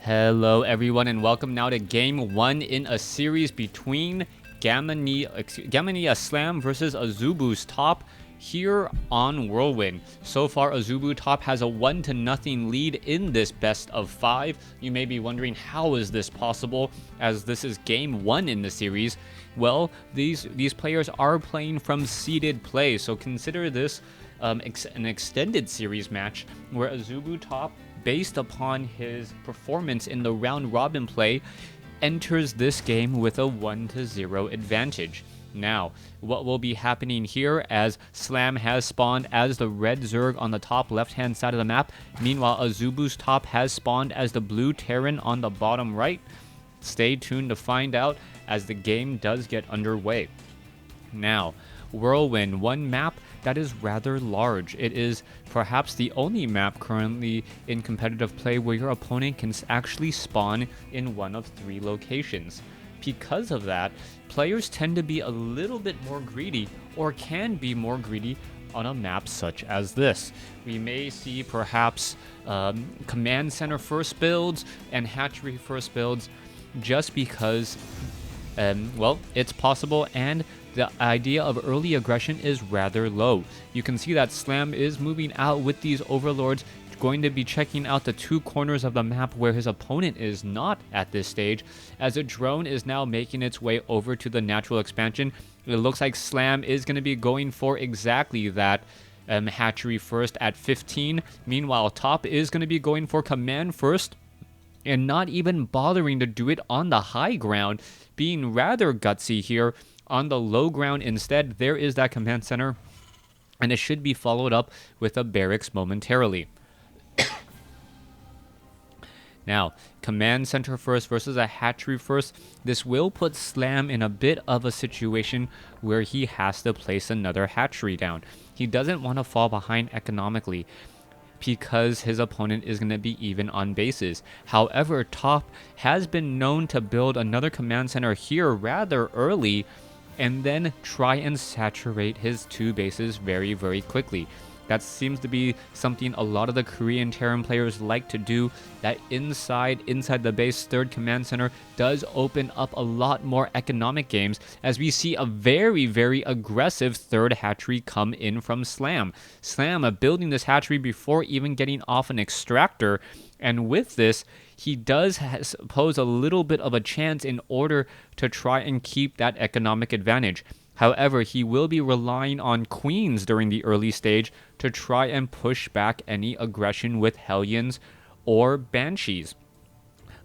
Hello everyone and welcome now to game 1 in a series between Gamania Slam versus Azubu's top here on Whirlwind. So far Azubu top has a 1-0 lead in this best of 5. You may be wondering, how is this possible, as this is game 1 in the series? Well, these players are playing from seeded play, so consider this an extended series match where Azubu top, based upon his performance in the round robin play, enters this game with a 1-0 advantage. Now, what will be happening here, as Slam has spawned as the red Zerg on the top left hand side of the map, meanwhile Azubu's top has spawned as the blue Terran on the bottom right. Stay tuned to find out as the game does get underway. Now, Whirlwind, one map that is rather large. It is perhaps the only map currently in competitive play where your opponent can actually spawn in one of 3 locations. Because of that, players tend to be a little bit more greedy, or can be more greedy, on a map such as this. We may see perhaps command center first builds and hatchery first builds, just because well, it's possible, and the idea of early aggression is rather low. You can see that Slam is moving out with these overlords, going to be checking out the 2 corners of the map where his opponent is not at this stage, as a drone is now making its way over to the natural expansion. It looks like Slam is going to be going for exactly that hatchery first at 15. Meanwhile, top is going to be going for command first, and not even bothering to do it on the high ground, being rather gutsy here. On the low ground instead, there is that command center, and it should be followed up with a barracks momentarily. Now, command center first versus a hatchery first. This will put Slam in a bit of a situation where he has to place another hatchery down. He doesn't want to fall behind economically, because his opponent is going to be even on bases. However, top has been known to build another command center here rather early, and then try and saturate his 2 bases very, very quickly. That seems to be something a lot of the Korean Terran players like to do. That inside the base 3rd command center does open up a lot more economic games, as we see a very, very aggressive 3rd hatchery come in from Slam. Slam building this hatchery before even getting off an extractor, and with this, he does pose a little bit of a chance in order to try and keep that economic advantage. However, he will be relying on queens during the early stage to try and push back any aggression with Hellions or Banshees.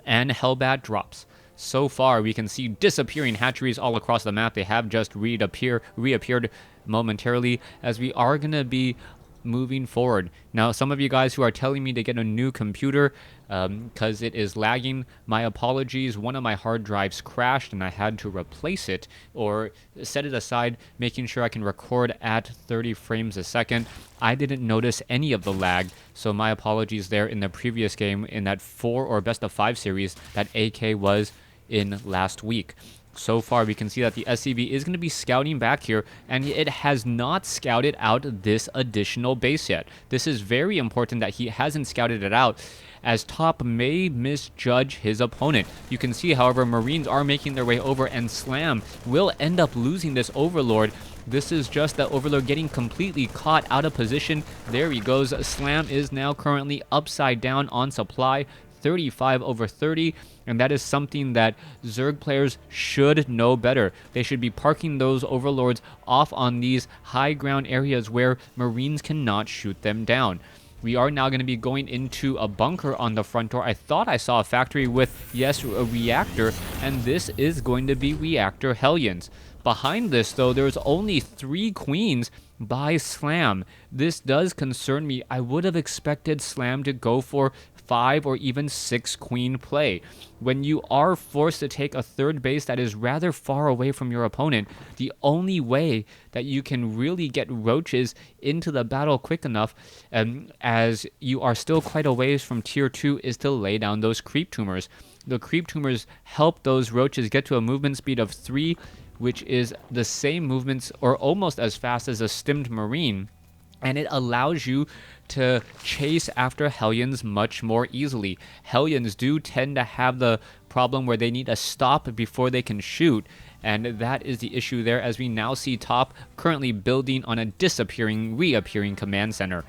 And Hellbat drops. So far, we can see disappearing hatcheries all across the map. They have just reappeared momentarily, as we are going to be moving forward. Now, some of you guys who are telling me to get a new computer because it is lagging, my apologies. One of my hard drives crashed and I had to replace it, or set it aside, making sure I can record at 30 frames a second. I didn't notice any of the lag, so my apologies there in the previous game, in that 4 or best of 5 series that AK was in last week. So far, we can see that the SCV is going to be scouting back here, and it has not scouted out this additional base yet. This is very important that he hasn't scouted it out, as top may misjudge his opponent. You can see, however, Marines are making their way over, and Slam will end up losing this Overlord. This is just the Overlord getting completely caught out of position. There he goes. Slam is now currently upside down on supply, 35/30, and that is something that Zerg players should know better. They should be parking those overlords off on these high ground areas where Marines cannot shoot them down. We are now going to be going into a bunker on the front door. I thought I saw a factory with, yes, a reactor, and this is going to be reactor Hellions. Behind this, though, there's only 3 queens by Slam. This does concern me. I would have expected Slam to go for 5 or even 6 queen play. When you are forced to take a 3rd base that is rather far away from your opponent, the only way that you can really get roaches into the battle quick enough, as you are still quite a ways from tier 2, is to lay down those creep tumors. The creep tumors help those roaches get to a movement speed of 3, which is the same movements or almost as fast as a stimmed marine. and it allows you to chase after Hellions much more easily. Hellions do tend to have the problem where they need to stop before they can shoot, and that is the issue there, as we now see top currently building on a reappearing command center.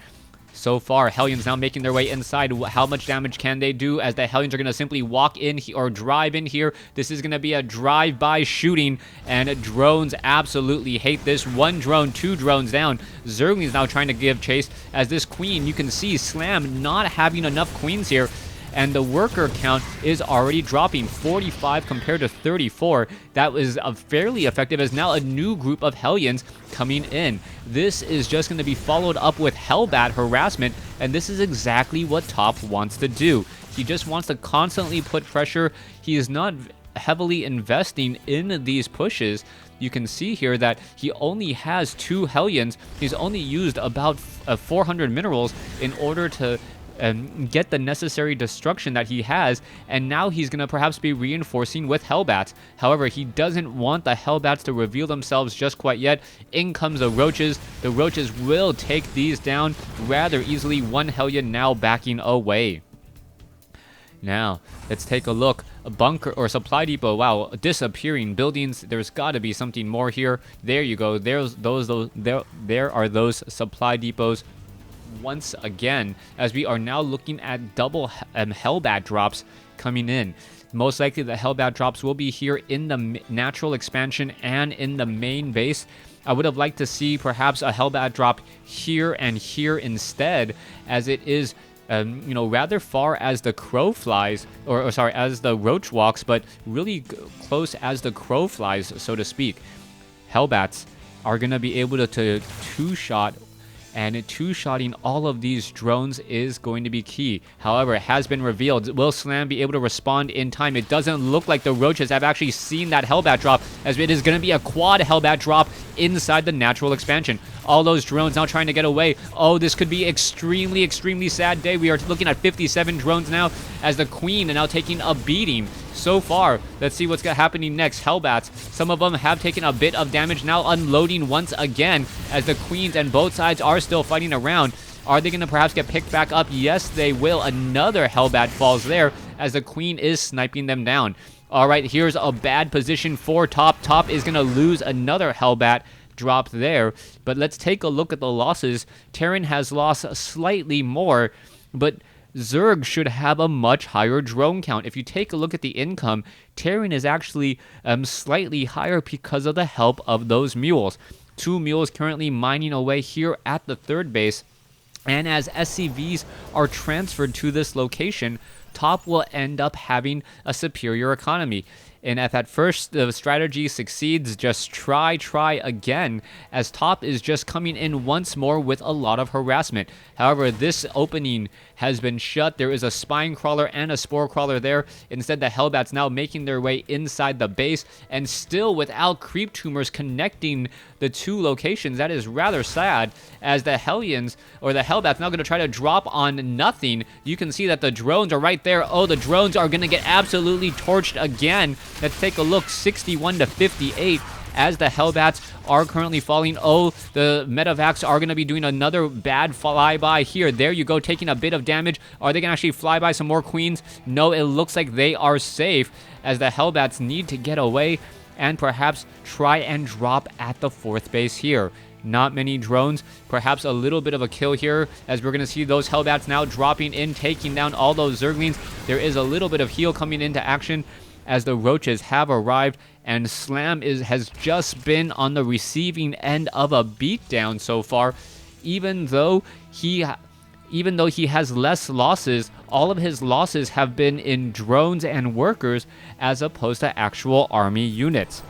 So far, Hellions now making their way inside. How much damage can they do, as the Hellions are going to simply walk in or drive in here? This is going to be a drive-by shooting, and drones absolutely hate this. 1 drone, 2 drones down. Zergling's now trying to give chase, as this queen, you can see Slam not having enough queens here, and the worker count is already dropping, 45 compared to 34. That was fairly effective, as now a new group of Hellions coming in. This is just going to be followed up with Hellbat harassment, and this is exactly what top wants to do. He just wants to constantly put pressure. He is not heavily investing in these pushes. You can see here that he only has 2 Hellions. He's only used about 400 minerals in order to get the necessary destruction that he has, and now he's going to perhaps be reinforcing with Hellbats. However, he doesn't want the Hellbats to reveal themselves just quite yet. In comes the Roaches. The Roaches will take these down rather easily. 1 Hellion now backing away. Now, let's take a look. A bunker or supply depot. Wow, disappearing buildings. There's got to be something more here. There you go. There are those supply depots once again, as we are now looking at double Hellbat drops coming in. Most likely the Hellbat drops will be here in the natural expansion and in the main base. I would have liked to see perhaps a Hellbat drop here and here instead, as it is rather far as the crow flies, or sorry, as the roach walks, but really close as the crow flies, so to speak. Hellbats are going to be able to two-shot, and two-shotting all of these drones is going to be key. However, it has been revealed. Will Slam be able to respond in time? It doesn't look like the Roaches have actually seen that Hellbat drop, as it is going to be a quad Hellbat drop inside the natural expansion. All those drones now trying to get away. Oh, this could be extremely, extremely sad day. We are looking at 57 drones now, as the Queen is now taking a beating so far. Let's see what's happening next. Hellbats, some of them have taken a bit of damage, now unloading once again, as the Queens and both sides are still fighting around. Are they going to perhaps get picked back up? Yes, they will. Another Hellbat falls there, as the Queen is sniping them down. All right, here's a bad position for top. Top is going to lose another Hellbat drop there, but let's take a look at the losses. Terran has lost slightly more, but Zerg should have a much higher drone count. If you take a look at the income, Terran is actually slightly higher because of the help of those mules. 2 mules currently mining away here at the 3rd base, and as SCVs are transferred to this location, top will end up having a superior economy. And if at first the strategy succeeds, just try again, as top is just coming in once more with a lot of harassment. However, this opening has been shut. There is a spine crawler and a spore crawler there. Instead, the Hellbats now making their way inside the base, and still without creep tumors connecting the 2 locations. That is rather sad, as the Hellions, or the Hellbats, now going to try to drop on nothing. You can see that the drones are right there. Oh, the drones are going to get absolutely torched again. Let's take a look. 61 to 58. As the Hellbats are currently falling. Oh, the Medivacs are going to be doing another bad flyby here. There you go, taking a bit of damage. Are they going to actually fly by some more Queens? No, it looks like they are safe, as the Hellbats need to get away and perhaps try and drop at the 4th base here. Not many drones, perhaps a little bit of a kill here, as we're going to see those Hellbats now dropping in, taking down all those Zerglings. There is a little bit of heal coming into action, as the Roaches have arrived, and Slam has just been on the receiving end of a beatdown so far. Even though he has less losses, all of his losses have been in drones and workers as opposed to actual army units.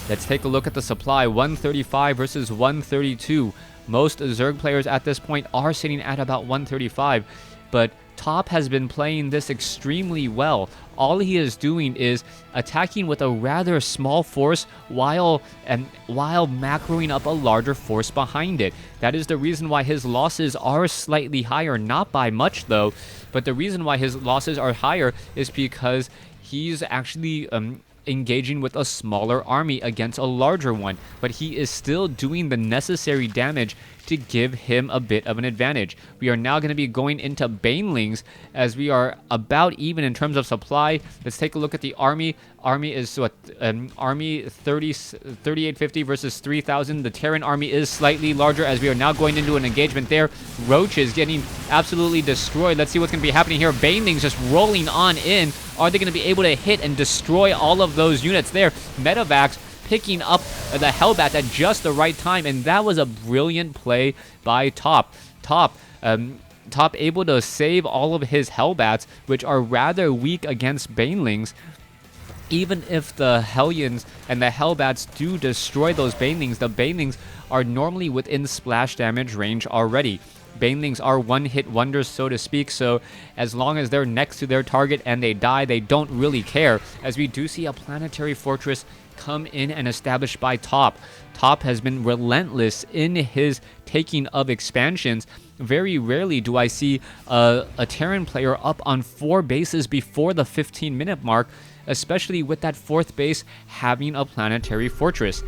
Let's take a look at the supply. 135 versus 132. Most Zerg players at this point are sitting at about 135, but top has been playing this extremely well. All he is doing is attacking with a rather small force while macroing up a larger force behind it. That is the reason why his losses are slightly higher, not by much though, but the reason why his losses are higher is because he's actually engaging with a smaller army against a larger one, but he is still doing the necessary damage to give him a bit of an advantage. We are now going to be going into Banelings as we are about even in terms of supply. Let's take a look at the army. Army is what? Army 3850 versus 3000. The Terran army is slightly larger as we are now going into an engagement there. Roaches getting absolutely destroyed. Let's see what's going to be happening here. Banelings just rolling on in. Are they going to be able to hit and destroy all of those units there? Medivacs picking up the Hellbats at just the right time, and that was a brilliant play by Top. Top able to save all of his Hellbats, which are rather weak against Banelings. Even if the Hellions and the Hellbats do destroy those Banelings, the Banelings are normally within splash damage range already. Banelings are one-hit wonders, so to speak, so as long as they're next to their target and they die, they don't really care, as we do see a planetary fortress come in and established by Top. Top has been relentless in his taking of expansions. Very rarely do I see a Terran player up on 4 bases before the 15-minute mark, especially with that 4th base having a planetary fortress.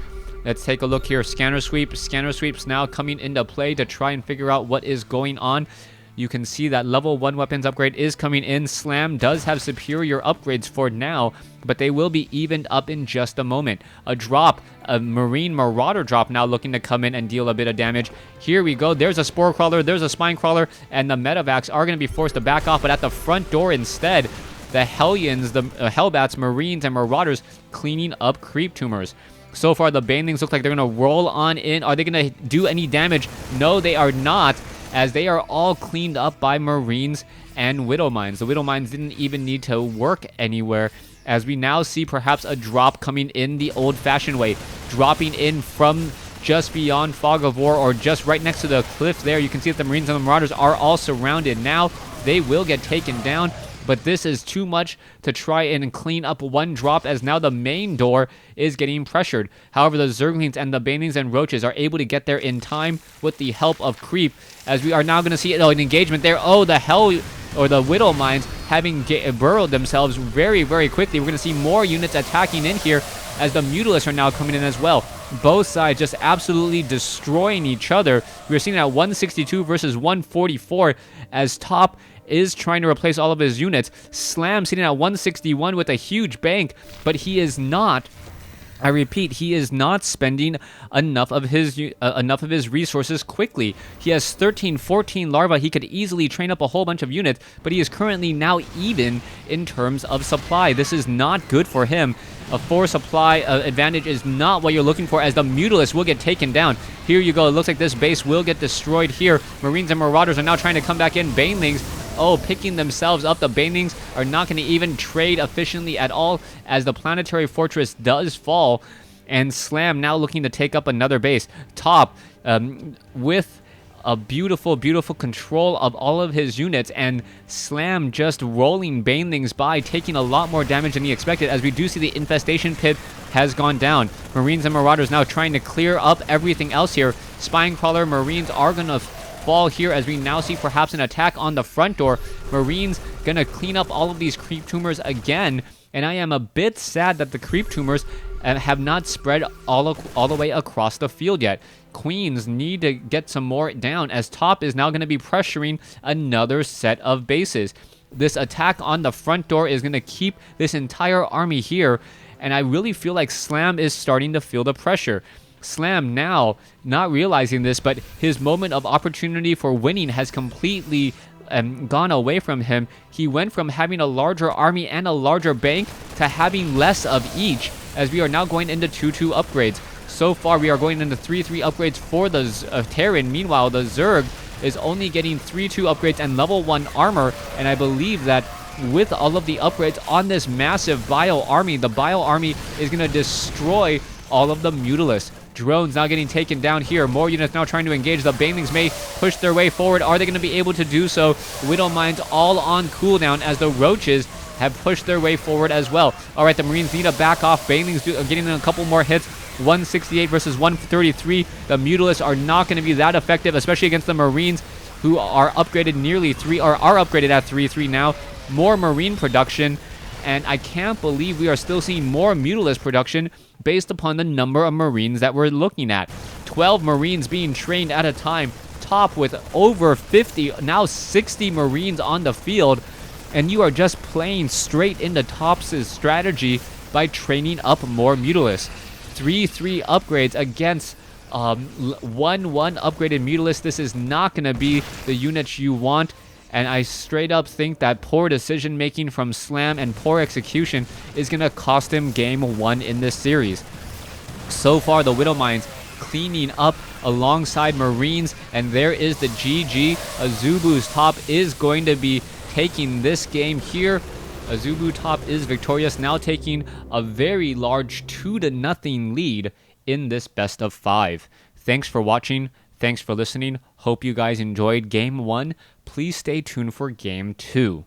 Let's take a look here. Scanner sweep. Scanner sweeps now coming into play to try and figure out what is going on. You can see that level 1 weapons upgrade is coming in. Slam does have superior upgrades for now, but they will be evened up in just a moment. A drop, a Marine Marauder drop now looking to come in and deal a bit of damage. Here we go. There's a Spore Crawler, there's a Spine Crawler, and the Medivacs are going to be forced to back off, but at the front door instead, the Hellions, the Hellbats, Marines, and Marauders cleaning up creep tumors. So far, the Banelings look like they're going to roll on in. Are they going to do any damage? No, they are not, as they are all cleaned up by Marines and Widow Mines. The Widow Mines didn't even need to work anywhere, as we now see perhaps a drop coming in the old-fashioned way. Dropping in from just beyond Fog of War, or just right next to the cliff there. You can see that the Marines and the Marauders are all surrounded. Now, they will get taken down, but this is too much to try and clean up one drop, as now the main door is getting pressured. However, the Zerglings and the Banelings and Roaches are able to get there in time with the help of Creep, as we are now going to see an engagement there. Oh, the Hell, or the Widow Mines having burrowed themselves very, very quickly. We're going to see more units attacking in here, as the Mutalisks are now coming in as well. Both sides just absolutely destroying each other. We're seeing at 162 versus 144, as Top is trying to replace all of his units. Slam sitting at 161 with a huge bank, but he is not, I repeat, he is not spending enough of his resources quickly. He has 14 larvae. He could easily train up a whole bunch of units, but he is currently now even in terms of supply. This is not good for him. A 4 supply advantage is not what you're looking for, as the Mutalisks will get taken down. Here you go. It looks like this base will get destroyed here. Marines and Marauders are now trying to come back in. Banelings, oh, picking themselves up. The Banelings are not going to even trade efficiently at all, as the planetary fortress does fall. And Slam now looking to take up another base. Top, with a beautiful, beautiful control of all of his units, and Slam just rolling Banelings by, taking a lot more damage than he expected, as we do see the infestation pit has gone down. Marines and Marauders now trying to clear up everything else here. Spine Crawler, Marines are going to fall here, as we now see perhaps an attack on the front door. Marines going to clean up all of these creep tumors again, and I am a bit sad that the creep tumors have not spread all the way across the field yet. Queens need to get some more down, as Top is now going to be pressuring another set of bases. This attack on the front door is going to keep this entire army here, and I really feel like Slam is starting to feel the pressure. Slam now, not realizing this, but his moment of opportunity for winning has completely gone away from him. He went from having a larger army and a larger bank to having less of each, as we are now going into 2-2 upgrades. So far, we are going into 3-3 upgrades for the Terran. Meanwhile, the Zerg is only getting 3-2 upgrades and level 1 armor, and I believe that with all of the upgrades on this massive Bio army, the Bio army is going to destroy all of the Mutalisks. Drones now getting taken down here. More units now trying to engage. The Banelings may push their way forward. Are they going to be able to do so? Widow Mines all on cooldown, as the Roaches have pushed their way forward as well. All right, the Marines need to back off. Banelings getting in a couple more hits. 168 versus 133. The Mutalisks are not going to be that effective, especially against the Marines, who are upgraded nearly 3, or are upgraded at 3-3 now. More Marine production. And I can't believe we are still seeing more Mutalisk production based upon the number of Marines that we're looking at. 12 Marines being trained at a time, top with over 50, now 60 Marines on the field. And you are just playing straight into Tops' strategy by training up more Mutalisks. 3-3 upgrades against 1-1 upgraded Mutalisk. This is not going to be the units you want. And I straight up think that poor decision making from Slam and poor execution is going to cost him game 1 in this series. So far, the Widowmines cleaning up alongside Marines, and there is the GG. Azubu's top is going to be taking this game here. Azubu top is victorious, now taking a very large 2-0 lead in this best of 5. Thanks for watching. Thanks for listening. Hope you guys enjoyed game 1. Please stay tuned for game 2.